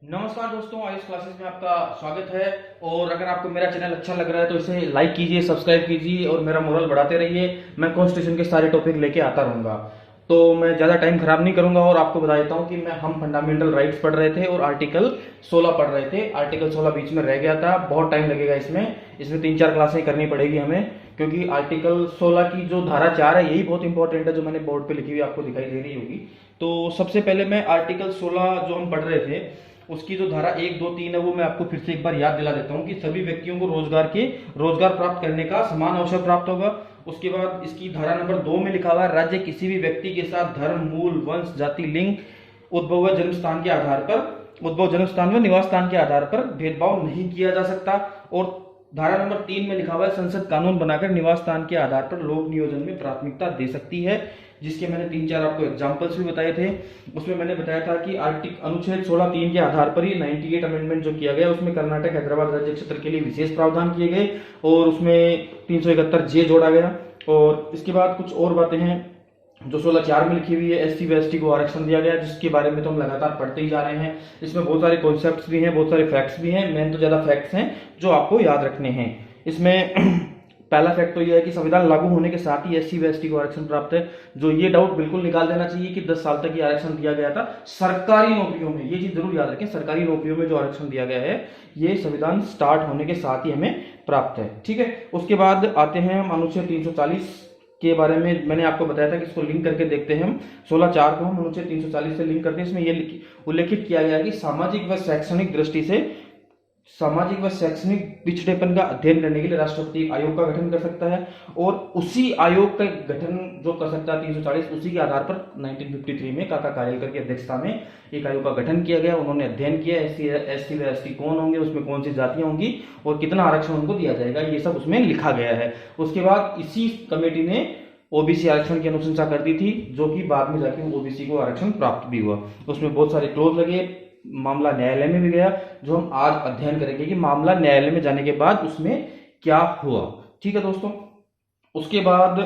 नमस्कार दोस्तों, आयुष क्लासेस में आपका स्वागत है। और अगर आपको मेरा चैनल अच्छा लग रहा है तो इसे लाइक कीजिए, सब्सक्राइब कीजिए और मेरा मोरल बढ़ाते रहिए। मैं कॉन्स्टिट्यूशन के सारे टॉपिक लेके आता रहूंगा। तो मैं ज़्यादा टाइम खराब नहीं करूंगा और आपको बता देता हूं कि हम फंडामेंटल राइट्स पढ़ रहे थे और आर्टिकल 16 पढ़ रहे थे। आर्टिकल 16 बीच में रह गया था, बहुत टाइम लगेगा इसमें। इसमें 3-4 क्लासें करनी पड़ेगी हमें, क्योंकि आर्टिकल 16 की जो धारा 4 है यही बहुत इंपॉर्टेंट है, जो मैंने बोर्ड पे लिखी हुई आपको दिखाई दे रही होगी। तो सबसे पहले मैं आर्टिकल 16 जो हम पढ़ रहे थे उसकी जो धारा 1, 2, 3 है वो मैं आपको फिर से एक बार याद दिला देता हूँ कि सभी व्यक्तियों को रोजगार प्राप्त करने का समान अवसर प्राप्त होगा। उसके बाद इसकी धारा नंबर 2 में लिखा हुआ है, राज्य किसी भी व्यक्ति के साथ धर्म, मूल, वंश, जाति, लिंग, उद्भव व जन्म स्थान के आधार पर उद्भव जन्म स्थान व निवास स्थान के आधार पर भेदभाव नहीं किया जा सकता। और धारा नंबर 3 में लिखा हुआ है, संसद कानून बनाकर निवास स्थान के आधार पर लोक नियोजन में प्राथमिकता दे सकती है, जिसके मैंने 3-4 आपको एग्जांपल्स भी बताए थे। उसमें मैंने बताया था कि अनुच्छेद 16(3) के आधार पर ही 98 अमेंडमेंट जो किया गया उसमें कर्नाटक हैदराबाद राज्य क्षेत्र के लिए विशेष प्रावधान किए गए और उसमें 371 जोड़ा गया। और इसके बाद कुछ और बातें हैं जो 16(4) में लिखी हुई है। एससी व एसटी को आरक्षण दिया गया, जिसके बारे में तो हम लगातार पढ़ते ही जा रहे हैं। इसमें बहुत सारे कॉन्सेप्ट्स भी हैं, बहुत सारे फैक्ट्स भी हैं। मेन तो ज्यादा फैक्ट्स हैं जो आपको याद रखने हैं। इसमें पहला फैक्ट तो यह है कि संविधान लागू होने के साथ ही एससी व एसटी को आरक्षण प्राप्त है। जो ये डाउट बिल्कुल निकाल देना चाहिए कि 10 साल तक ये आरक्षण दिया गया था सरकारी नौकरियों में। ये चीज जरूर याद रखें, सरकारी नौकरियों में जो आरक्षण दिया गया है ये संविधान स्टार्ट होने के साथ ही हमें प्राप्त है। ठीक है, उसके बाद आते हैं हम अनुच्छेद 340 के बारे में। मैंने आपको बताया था कि इसको लिंक करके देखते हैं हम। 16(4) को हम अनुच्छेद 340 से लिंक करते हैं। इसमें यह उल्लेखित किया गया है कि सामाजिक व शैक्षणिक पिछड़ेपन का अध्ययन करने के लिए राष्ट्रपति एक आयोग का गठन कर सकता है। और उसी आयोग का गठन जो कर सकता है 340, उसी के आधार पर 1953 में काका कालेलकर की अध्यक्षता में एक आयोग का गठन किया गया। उन्होंने अध्ययन किया एससी व एसटी कौन होंगे, उसमें कौन सी जातियां होंगी और कितना आरक्षण उनको दिया जाएगा, ये सब उसमें लिखा गया है। उसके बाद इसी कमेटी ने ओबीसी आरक्षण की अनुशंसा कर दी थी, जो कि बाद में जाके ओबीसी को आरक्षण प्राप्त भी हुआ। उसमें बहुत सारे क्लोज लगे, मामला न्यायालय में भी गया, जो हम आज अध्ययन करेंगे कि मामला न्यायालय में जाने के बाद उसमें क्या हुआ। ठीक है दोस्तों, उसके बाद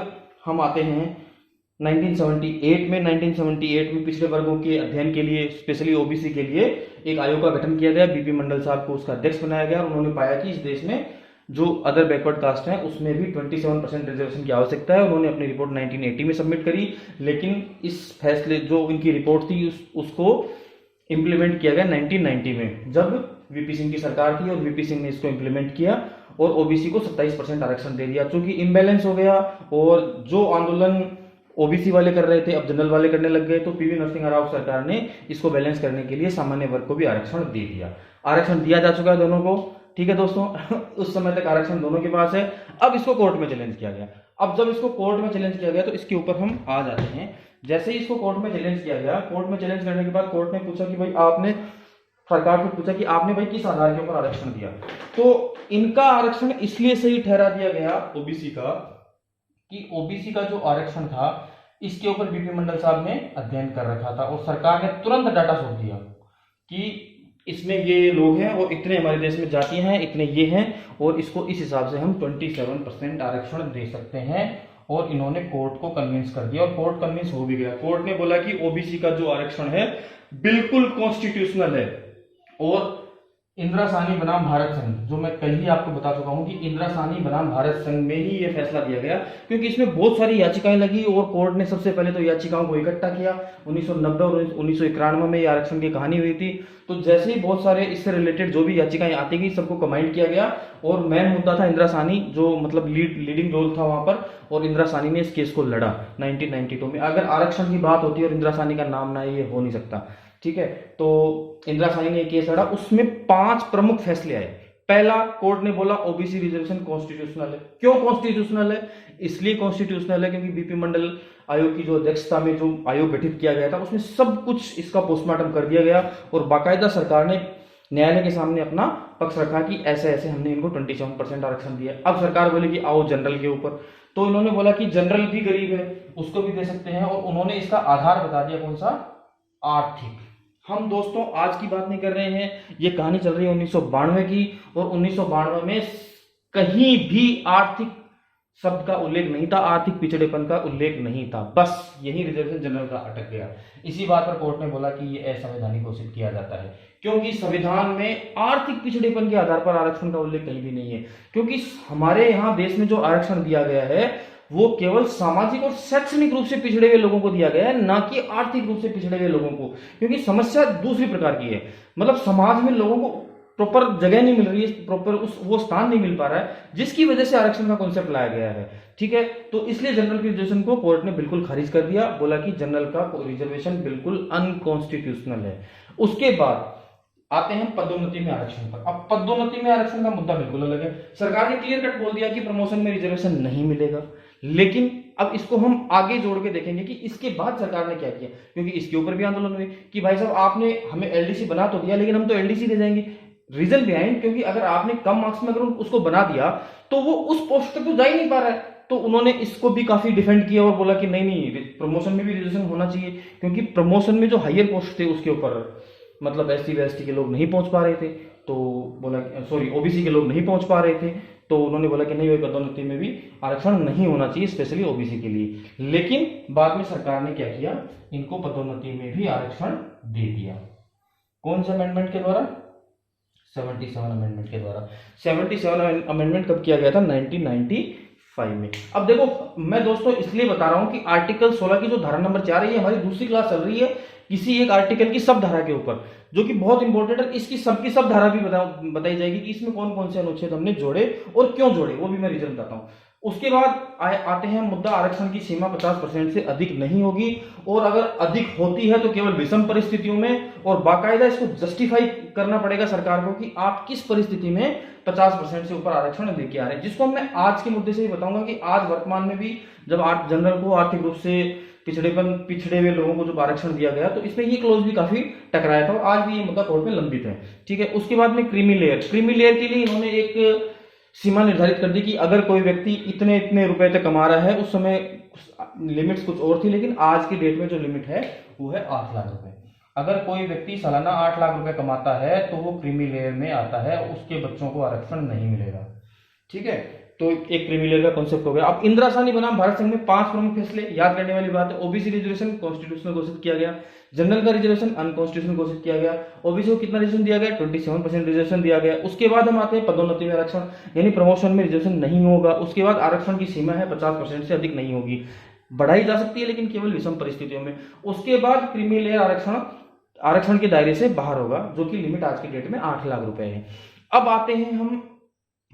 हम आते हैं 1978 में। 1978 में पिछड़े वर्गों के अध्ययन के लिए, स्पेशली ओबीसी के लिए एक आयोग का गठन किया गया। बीपी मंडल साहब को उसका अध्यक्ष बनाया गया। उन्होंने पाया कि इस देश में जो अदर बैकवर्ड कास्ट है उसमें भी 27% रिजर्वेशन की आवश्यकता है। उन्होंने अपनी रिपोर्ट 1980 में सबमिट करी, लेकिन इस फैसले जो इनकी रिपोर्ट थी उसको इंप्लीमेंट किया गया 1990 में, जब वीपी सिंह की सरकार थी और वीपी सिंह ने इसको इंप्लीमेंट किया और ओबीसी को 27% आरक्षण दे दिया। चूंकि इम्बैलेंस हो गया और जो आंदोलन ओबीसी वाले कर रहे थे अब जनरल वाले करने लग गए, तो पीवी नरसिंह राव सरकार ने इसको बैलेंस करने के लिए सामान्य वर्ग को भी आरक्षण दे दिया। आरक्षण दिया जा चुका है दोनों को। ठीक है दोस्तों, उस समय तक आरक्षण दोनों के पास है। अब इसको कोर्ट में चैलेंज किया गया। अब जब इसको कोर्ट में चैलेंज किया गया तो इसके ऊपर हम आ जाते हैं। जैसे ही इसको कोर्ट में चैलेंज किया गया, कोर्ट में चैलेंज करने के बाद कोर्ट ने पूछा कि भाई आपने सरकार को पूछा कि आपने भाई किस आधार के ऊपर आरक्षण दिया। तो इनका आरक्षण इसलिए सही ठहरा दिया गया ओबीसी का कि ओबीसी का जो आरक्षण था इसके ऊपर बीपी मंडल साहब ने अध्ययन कर रखा था और सरकार ने तुरंत डाटा सौंप दिया कि इसमें ये लोग हैं और इतने हमारे देश में जातियां हैं, इतने ये हैं और इसको इस हिसाब से हम 27% आरक्षण दे सकते हैं। और इन्होंने कोर्ट को कन्विंस कर दिया और कोर्ट कन्विंस हो भी गया। कोर्ट ने बोला कि ओबीसी का जो आरक्षण है बिल्कुल कॉन्स्टिट्यूशनल है। और इंदिरा साहनी बनाम भारत संघ, जो मैं कल ही आपको बता चुका हूं कि इंदिरा साहनी बनाम भारत संघ में ही यह फैसला दिया गया, क्योंकि इसमें बहुत सारी याचिकाएं लगी और कोर्ट ने सबसे पहले तो याचिकाओं को इकट्ठा किया। 1990 और 1991 में आरक्षण की कहानी हुई थी। तो जैसे ही बहुत सारे इससे रिलेटेड जो भी याचिकाएं आती गई सबको कमांड किया गया और मेन मुद्दा था इंदिरा साहनी, जो मतलब लीडिंग रोल था वहां पर। और इंदिरा साहनी ने इस केस को लड़ा 1992 में। अगर आरक्षण की बात होती है और इंदिरा साहनी का नाम ना है, ये हो नहीं सकता। ठीक है, तो इंदिरा साहनी ने केस लड़ा, उसमें 5 प्रमुख फैसले आए। पहला, कोर्ट ने बोला ओबीसी रिजर्वेशन कॉन्स्टिट्यूशनल है। क्यों कॉन्स्टिट्यूशनल है? इसलिए कॉन्स्टिट्यूशनल है क्योंकि बीपी मंडल आयोग की जो अध्यक्षता में जो आयोग गठित किया गया था उसमें सब कुछ इसका पोस्टमार्टम कर दिया गया और बाकायदा सरकार ने न्यायालय के सामने अपना पक्ष रखा कि ऐसे ऐसे हमने इनको 27% आरक्षण दिया। अब सरकार बोले कि आओ जनरल के ऊपर, तो इन्होंने बोला कि जनरल भी गरीब है उसको भी दे सकते हैं और उन्होंने इसका आधार बता दिया कौन सा? आर्थिक। हम दोस्तों आज की बात नहीं कर रहे हैं, ये कहानी चल रही है 1992 की और 1992 में कहीं भी आर्थिक शब्द का उल्लेख नहीं था, आर्थिक पिछड़ेपन का उल्लेख नहीं था, बस यही रिजर्वेशन जनरल का अटक गया। इसी बात पर कोर्ट ने बोला कि ये असंवैधानिक घोषित किया जाता है, क्योंकि संविधान में आर्थिक पिछड़ेपन के आधार पर आरक्षण का उल्लेख कहीं भी नहीं है। क्योंकि हमारे यहाँ देश में जो आरक्षण दिया गया है वो केवल सामाजिक और शैक्षणिक रूप से पिछड़े हुए लोगों को दिया गया है, ना कि आर्थिक रूप से पिछड़े हुए लोगों को। क्योंकि समस्या दूसरी प्रकार की है, मतलब समाज में लोगों को प्रॉपर जगह नहीं मिल रही है, प्रॉपर वो स्थान नहीं मिल पा रहा है, जिसकी वजह से आरक्षण का कॉन्सेप्ट लाया गया है। ठीक है, तो इसलिए जनरल के रिजर्वेशन को कोर्ट ने बिल्कुल खारिज कर दिया, बोला कि जनरल का रिजर्वेशन बिल्कुल अनकॉन्स्टिट्यूशनल है। उसके बाद आते हैं पदोन्नति में आरक्षण पर। अब पदोन्नति में आरक्षण का मुद्दा बिल्कुल अलग है। सरकार ने क्लियर कट बोल दिया कि प्रमोशन में रिजर्वेशन नहीं मिलेगा, लेकिन अब इसको हम आगे जोड़ के देखेंगे कि इसके बाद सरकार ने क्या किया, क्योंकि इसके ऊपर भी आंदोलन हुए कि भाई साहब आपने हमें एलडीसी बना तो दिया, लेकिन हम तो एलडीसी दे जाएंगे। रीजन बिहाइंड, क्योंकि अगर आपने कम मार्क्स में अगर उसको बना दिया तो वो उस पोस्ट तक तो जा ही नहीं पा रहा है। तो उन्होंने इसको भी काफी डिफेंड किया और बोला कि नहीं नहीं, प्रमोशन में भी रिजर्वेशन होना चाहिए, क्योंकि प्रमोशन में जो हायर पोस्ट थे उसके ऊपर मतलब एससी व एसटी के लोग नहीं पहुंच पा रहे थे, तो बोला सॉरी ओबीसी के लोग नहीं पहुंच पा रहे थे, तो उन्होंने बोला कि नहीं, वो पदोन्नति में भी आरक्षण नहीं होना चाहिए, स्पेशली ओबीसी के लिए। लेकिन बाद में सरकार ने क्या किया, इनको पदोन्नति में भी आरक्षण दे दिया। कौन से अमेंडमेंट के द्वारा? 77 अमेंडमेंट के द्वारा। 77 अमेंडमेंट कब किया गया था? 1995 में। अब देखो, मैं दोस्तों इसलिए बता रहा हूं कि आर्टिकल 16 की जो धारा नंबर 4 है, ये हमारी दूसरी क्लास चल रही है किसी एक आर्टिकल की सब धारा के ऊपर, जो कि बहुत इंपॉर्टेंट है। इसकी सब धारा भी बताई जाएगी कि इसमें कौन कौन से अनुच्छेद हमने जोड़े और क्यों जोड़े, वो भी मैं रीजन बताता हूं। उसके बाद आते हैं मुद्दा, आरक्षण की सीमा 50% से अधिक नहीं होगी, और अगर अधिक होती है तो केवल विषम परिस्थितियों में, और बाकायदा इसको जस्टिफाई करना पड़ेगा सरकार को कि आप किस परिस्थिति में 50% से ऊपर आरक्षण लेके आ रहे हैं, जिसको मैं आज के मुद्दे से ही बताऊंगा कि आज वर्तमान में भी जब जनरल को आर्थिक रूप से पिछड़े हुए लोगों को जब आरक्षण दिया गया तो इसमें ये क्लोज भी काफी टकराया था, और आज भी ये मुद्दा कोर्ट में लंबित है। ठीक है, उसके बाद में क्रीमी लेयर के लिए इन्होंने एक सीमा निर्धारित कर दी कि अगर कोई व्यक्ति इतने इतने रुपए तक कमा रहा है, उस समय लिमिट्स कुछ और थी, लेकिन आज की डेट में जो लिमिट है वो है 8 लाख रुपए। अगर कोई व्यक्ति सालाना 8 लाख रुपए कमाता है तो वो क्रीमी लेयर में आता है, उसके बच्चों को आरक्षण नहीं मिलेगा। ठीक है, तो एक क्रीमी लेयर का कॉन्सेप्ट हो गया। अब इंदिरा साहनी बनाम भारत संघ में 5 प्रमुख फैसले याद करने वाली बात है। ओबीसी रिजर्वेशन कॉन्स्टिट्यूशनल घोषित किया गया, जनरल का रिजर्वेशन अनकॉन्स्टिट्यूशनल घोषित किया गया, ओबीसी को कितना रिजर्वेशन दिया गया? 27% रिजर्वेशन दिया गया। उसके बाद हम आते हैं पदोन्नति में आरक्षण, यानी प्रमोशन में रिजर्वेशन नहीं होगा। उसके बाद आरक्षण की सीमा है 50% से अधिक नहीं होगी, बढ़ाई जा सकती है लेकिन केवल विषम परिस्थितियों में। उसके बाद क्रीमी लेयर आरक्षण के दायरे से बाहर होगा, जो कि लिमिट आज की डेट में 8 लाख रुपए है। अब आते हैं हम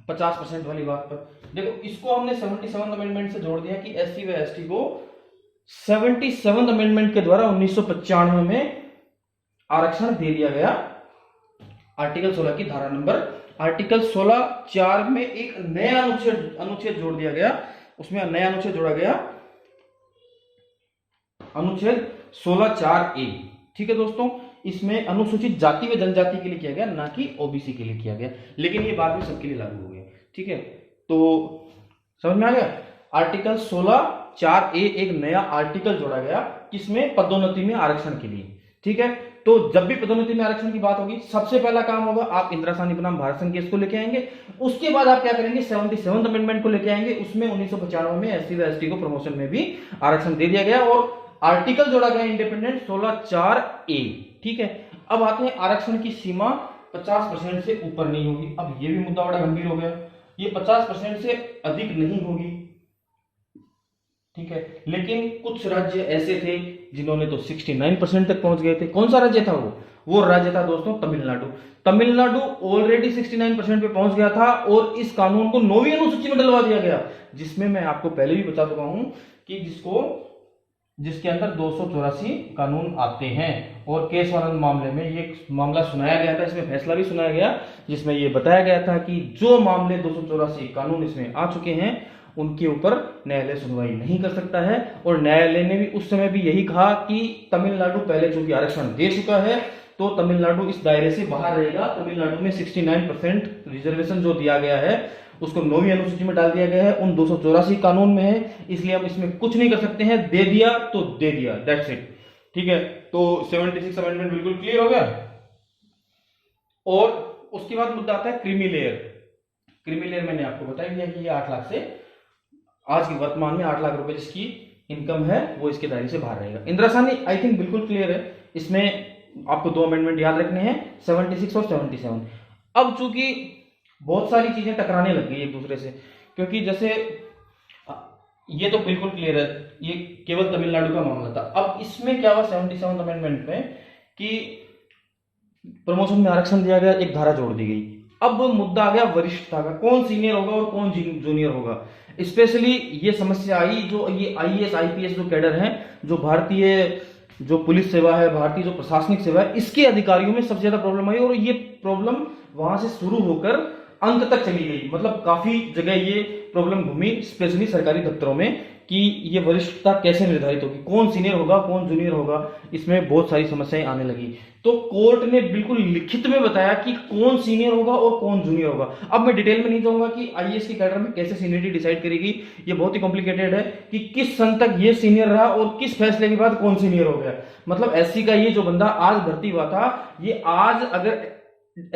50% वाली बात पर। देखो, इसको हमने 77 अमेंडमेंट से जोड़ दिया कि एससी व एसटी को 77 अमेंडमेंट के द्वारा 1995 में आरक्षण दे दिया गया। आर्टिकल 16 की धारा नंबर आर्टिकल 16(4) में एक नया अनुच्छेद जोड़ दिया गया, उसमें नया अनुच्छेद जोड़ा गया, अनुच्छेद 16(4)(a). ठीक है दोस्तों, इसमें अनुसूचित जाति व जनजाति के लिए किया गया, ना कि ओबीसी के लिए किया गया, लेकिन ये बाद में सबके लिए लागू हो गया। ठीक है, तो समझ में आ गया। आर्टिकल 16(4)(a) एक नया आर्टिकल जोड़ा गया, किसमें? पदोन्नति में आरक्षण के लिए। ठीक है, तो जब भी पदोन्नति में आरक्षण की बात होगी, सबसे पहला काम होगा आप इंदिरा साहनी बनाम भारत संघ केस को लेके आएंगे। उसके बाद आप क्या करेंगे? 77 अमेंडमेंट को लेके आएंगे। उसमें 1995 में एससी व एसटी को प्रमोशन में भी आरक्षण दे दिया गया और आर्टिकल जोड़ा गया इंडिपेंडेंट 16(4)(a). ठीक है, अब आते हैं आरक्षण की सीमा 50% से ऊपर नहीं होगी। अब ये भी मुद्दा बड़ा गंभीर हो गया, ये 50% से अधिक नहीं होगी। ठीक है, लेकिन कुछ राज्य ऐसे थे जिन्होंने तो 69% तक पहुंच गए थे। कौन सा राज्य था वो राज्य था दोस्तों तमिलनाडु। तमिलनाडु ऑलरेडी 69% पे पहुंच गया था और इस कानून को 9वीं अनुसूची में डलवा दिया गया, जिसमें मैं आपको पहले भी बता चुका हूं कि जिसके अंदर 284 कानून आते हैं। और केशवानंद मामले में ये मामला सुनाया गया था, इसमें फैसला भी सुनाया गया, जिसमें ये बताया गया था कि जो मामले 284 कानून इसमें आ चुके हैं उनके ऊपर न्यायालय सुनवाई नहीं कर सकता है। और न्यायालय ने भी उस समय भी यही कहा कि तमिलनाडु पहले चूंकि आरक्षण दे चुका है तो तमिलनाडु इस दायरे से बाहर रहेगा। तमिलनाडु में 69% रिजर्वेशन जो दिया गया है उसको 9वीं अनुसूची में डाल दिया गया है, उन 284 कानून में है, इसलिए हम इसमें कुछ नहीं कर सकते हैं। दे दिया तो दे दिया, दैट्स इट। ठीक है, तो 76 अमेंडमेंट बिल्कुल क्लियर हो गया। और उसके बाद मुद्दा आता है क्रीमी लेयर। क्रीमी लेयर मैंने आपको बता दिया कि ये 8 लाख से आज की वर्तमान में 8 लाख रुपए जिसकी इनकम है वो इसके दायरे से बाहर रहेगा। इंदिरा साहनी आई थिंक बिल्कुल क्लियर है। इसमें आपको 2 अमेंडमेंट याद रखने हैं, 76 और 77। अब चूंकि बहुत सारी चीजें टकराने लग गई एक दूसरे से, क्योंकि जैसे ये तो बिल्कुल क्लियर है, ये केवल तमिलनाडु का मामला था। अब इसमें क्या हुआ 77 अमेंडमेंट में कि प्रमोशन में आरक्षण दिया गया, एक धारा जोड़ दी गई। अब मुद्दा आ गया वरिष्ठता का, कौन सीनियर होगा और कौन जूनियर होगा। स्पेशली ये समस्या आई जो ये आईएएस आईपीएस जो कैडर हैं, जो भारतीय जो पुलिस सेवा है, भारतीय जो प्रशासनिक सेवा है, इसके अधिकारियों में सबसे ज्यादा प्रॉब्लम आई। और ये प्रॉब्लम वहां से शुरू होकर अंत तक चली गई, मतलब काफी जगह ये प्रॉब्लम घूमी, स्पेशली सरकारी दफ्तरों में, कि ये वरिष्ठता कैसे निर्धारित होगी, कौन सीनियर होगा कौन जूनियर होगा। इसमें बहुत सारी समस्याएं आने लगी। तो कोर्ट ने बिल्कुल लिखित में बताया कि कौन सीनियर होगा और कौन जूनियर होगा। अब मैं डिटेल में नहीं जाऊंगा कि आईएएस की कैडर में कैसे सीनियरिटी डिसाइड करेगी, ये बहुत ही कॉम्प्लिकेटेड है कि किस सन तक ये सीनियर रहा और किस फैसले के बाद कौन सीनियर हो गया। मतलब एससी का ये जो बंदा आज भर्ती हुआ था, ये आज अगर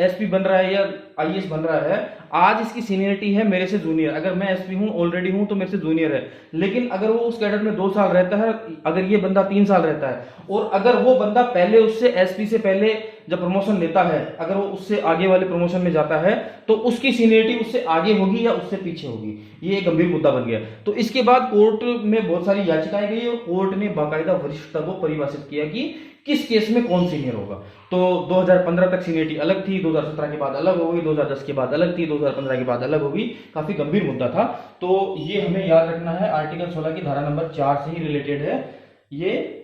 एसपी बन रहा है या आईएएस बन रहा है, आज इसकी सीनियरिटी है मेरे से जूनियर। अगर मैं एसपी हूं ऑलरेडी हूं तो मेरे से जूनियर है। लेकिन अगर वो उस कैडर में 2 साल रहता है, अगर ये बंदा 3 साल रहता है, और अगर वो बंदा पहले उससे एसपी से पहले जब प्रमोशन लेता है, अगर वो उससे आगे वाले प्रमोशन में जाता है, तो उसकी सीनियरिटी उससे आगे होगी या उससे पीछे होगी। ये एक गंभीर मुद्दा बन गया। तो इसके बाद कोर्ट में बहुत सारी याचिकाएं गई और कोर्ट ने बाकायदा वरिष्ठता को परिभाषित किया कि किस केस में कौन सीनियर होगा। तो 2015 तक सीनियरिटी अलग थी, 2017 के बाद अलग हो गई, 2010 के बाद अलग थी, 2015 के बाद अलग होगी। काफी गंभीर मुद्दा था। तो ये हमें याद रखना है, आर्टिकल 16 की धारा नंबर 4 से ही रिलेटेड है। ये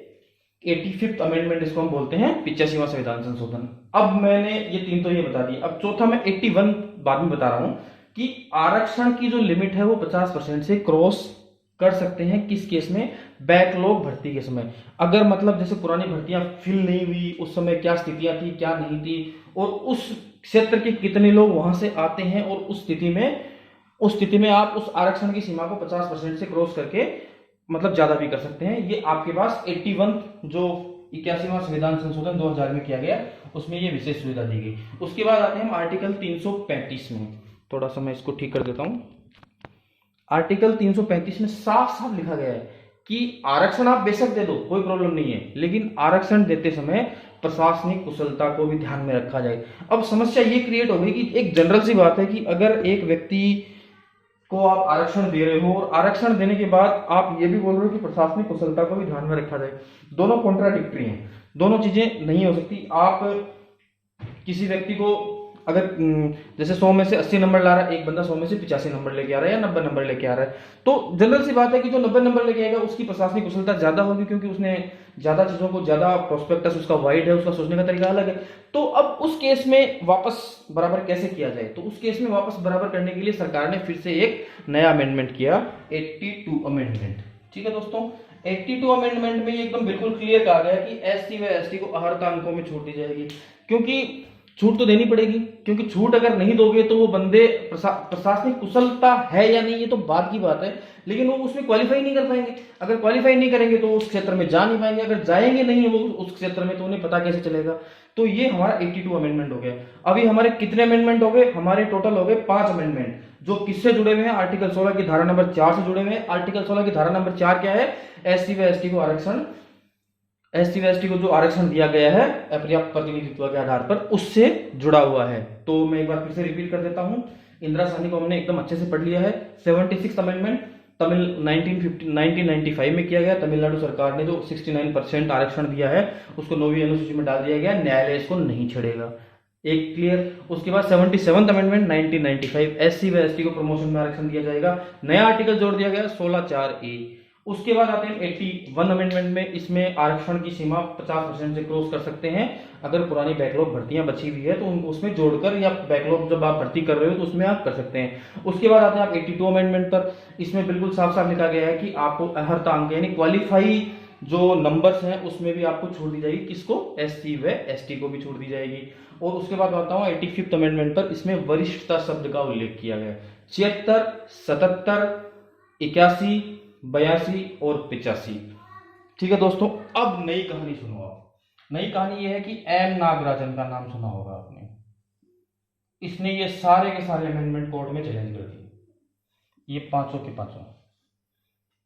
85th अमेंडमेंट इसको हम बोलते हैं, 85वां संविधान संशोधन। अब मैंने ये 3 तो ये बता दिए। अब चौथा मैं 81 बाद में बता रहा हूं कि आरक्षण की जो लिमिट है वो 50% से क्रॉस कर सकते हैं। किस केस में? बैकलॉग भर्ती के समय। अगर मतलब जैसे पुरानी भर्तियां फिल नहीं हुई, उस समय क्या स्थितियां थी क्या नहीं थी, और उस क्षेत्र के कितने लोग वहां से आते हैं, और उस स्थिति में आप उस आरक्षण की सीमा को 50% से क्रॉस करके मतलब ज्यादा भी कर सकते हैं। ये आपके पास 81 जो 81वां संविधान संशोधन 2000 में किया गया, उसमें ये विशेष सुविधा दी गई। उसके बाद आते हैं हम आर्टिकल 335 में। थोड़ा सा मैं इसको ठीक कर देता हूं। आर्टिकल 335 में साफ साफ लिखा गया है कि आरक्षण आप बेशक दे दो, कोई प्रॉब्लम नहीं है, लेकिन आरक्षण देते समय प्रशासनिक कुशलता को भी ध्यान में रखा जाए। अब समस्या ये क्रिएट हो गई कि एक जनरल सी बात है कि अगर एक व्यक्ति को आप आरक्षण दे रहे हो और आरक्षण देने के बाद आप ये भी बोल रहे हो कि प्रशासनिक कुशलता को भी ध्यान में रखा जाए, दोनों कॉन्ट्राडिक्टरी हैं, दोनों चीजें नहीं हो सकती। आप किसी व्यक्ति को अगर जैसे 100 में से 80 नंबर ला रहा है, एक बंदा 100 में से 85 नंबर लेके आ रहा है या 90 नंबर लेके आ रहा है, तो जनरल सी बात है कि जो 90 नंबर लेके आएगा उसकी प्रशासनिक कुशलता ज्यादा होगी, क्योंकि उसने ज्यादा चीजों को, ज्यादा प्रोस्पेक्टस उसका वाइड है, उसका सोचने का तरीका अलग है। तो अब उस केस में वापस बराबर कैसे किया जाए? तो उस केस में वापस बराबर करने के लिए सरकार ने फिर से एक नया अमेंडमेंट किया, 82 अमेंडमेंट। ठीक है दोस्तों, 82 अमेंडमेंट में एकदम बिल्कुल क्लियर कहा गया कि एससी व एसटी को अर्हता अंकों में छूट दी जाएगी। क्योंकि छूट तो देनी पड़ेगी, क्योंकि छूट अगर नहीं दोगे तो वो बंदे प्रशासनिक कुशलता है या नहीं ये तो बाद की बात है, लेकिन वो उसमें क्वालिफाई नहीं कर पाएंगे। अगर क्वालिफाई नहीं करेंगे तो उस क्षेत्र में जा नहीं पाएंगे, अगर जाएंगे नहीं वो उस क्षेत्र में तो उन्हें पता कैसे चलेगा। तो ये हमारा 82 अमेंडमेंट हो गया। अभी हमारे कितने अमेंडमेंट हो गए? हमारे टोटल हो गए 5 अमेंडमेंट, जो किससे जुड़े हुए हैं? आर्टिकल 16 की धारा नंबर 4 से जुड़े हुए हैं। आर्टिकल 16 की धारा नंबर 4 क्या है? एससी व एसटी को जो आरक्षण दिया गया है अपर्याप्त प्रतिनिधित्व के आधार पर, उससे जुड़ा हुआ है। तो मैं एक बार फिर से रिपीट कर देता हूं, इंदिरा साहनी को हमने एकदम अच्छे से पढ़ लिया है। 76 अमेंडमेंट 1995 में किया गया। तमिलनाडु सरकार ने जो 69% आरक्षण दिया है उसको 9वीं अनुसूची में डाल दिया गया, न्यायालय इसको नहीं छेड़ेगा। एक क्लियर। उसके बाद 77 अमेंडमेंट 1995, एससी व एसटी को प्रमोशन में आरक्षण दिया जाएगा, नया आर्टिकल जोड़ दिया गया 16(4)(a). उसके बाद आते हैं 81 अमेंडमेंट में, इसमें आरक्षण की सीमा 50% से क्रॉस कर सकते हैं अगर पुरानी बैकलॉग भर्तियां बची हुई है तो उनको उसमें जोड़कर, या बैकलॉग जब आप भर्ती कर रहे हो तो उसमें आप कर सकते हैं। उसके बाद आते हैं आप 82 अमेंडमेंट पर। इसमें बिल्कुल साफ साफ लिखा गया है कि आपको अर्हता अंक यानी क्वालिफाई जो नंबर्स हैं उसमें भी आपको छूट दी जाएगी। किसको? एससी व एसटी को भी छूट दी जाएगी। और उसके बाद आता हूं 85th अमेंडमेंट पर। इसमें वरिष्ठता शब्द का उल्लेख किया गया। 76, 77, 81, 82 और 85। ठीक है दोस्तों, अब नई कहानी सुनो आप। नई कहानी यह है कि एम नागराजन का नाम सुना होगा आपने। इसने ये सारे के सारे अमेंडमेंट कोर्ट में चैलेंज कर दिए, ये 500 के 500।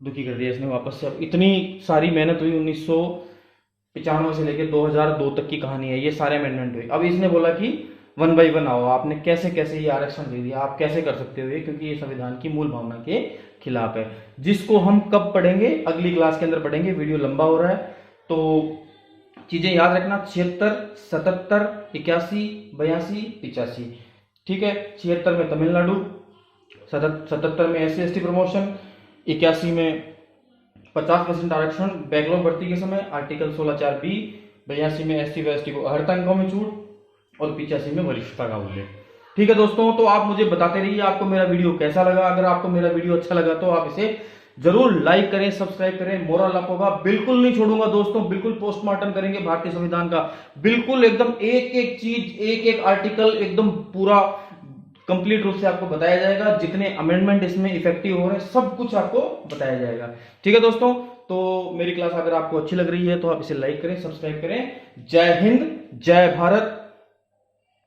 दुखी कर दिया इसने वापस से। अब इतनी सारी मेहनत हुई, 1995 से लेकर 2002 तक की कहानी है, ये सारे अमेंडमेंट हुए। अब इसने बोला कि 1 बाय 1 आओ, आपने कैसे कैसे ये आरक्षण दे दिया, आप कैसे कर सकते हो ये, क्योंकि ये संविधान की मूल भावना के खिलाफ है। जिसको हम कब पढ़ेंगे, अगली क्लास के अंदर पढ़ेंगे, वीडियो लंबा हो रहा है तो चीजें याद रखना। 76, 77, 81, 82, 85, ठीक है। 76 में तमिलनाडु, 77 में SC/ST प्रमोशन, 81 में 50% आरक्षण बैकलॉग भर्ती के समय, आर्टिकल 16(4)B, 82 में SC व ST को अर्हता अंकों में छूट और 85 में वरिष्ठता का उल्लेख। ठीक है दोस्तों, तो आप मुझे बताते रहिए आपको मेरा वीडियो कैसा लगा। अगर आपको मेरा वीडियो अच्छा लगा तो आप इसे जरूर लाइक करें, सब्सक्राइब करें। मोरल अप होगा, बिल्कुल नहीं छोड़ूंगा दोस्तों, बिल्कुल पोस्टमार्टम करेंगे भारतीय संविधान का, बिल्कुल एकदम एक एक चीज, एक एक आर्टिकल एकदम पूरा कंप्लीट रूप से आपको बताया जाएगा। जितने अमेंडमेंट इसमें इफेक्टिव हो रहे हैं सब कुछ आपको बताया जाएगा। ठीक है दोस्तों, तो मेरी क्लास अगर आपको अच्छी लग रही है तो आप इसे लाइक करें, सब्सक्राइब करें। जय हिंद, जय भारत।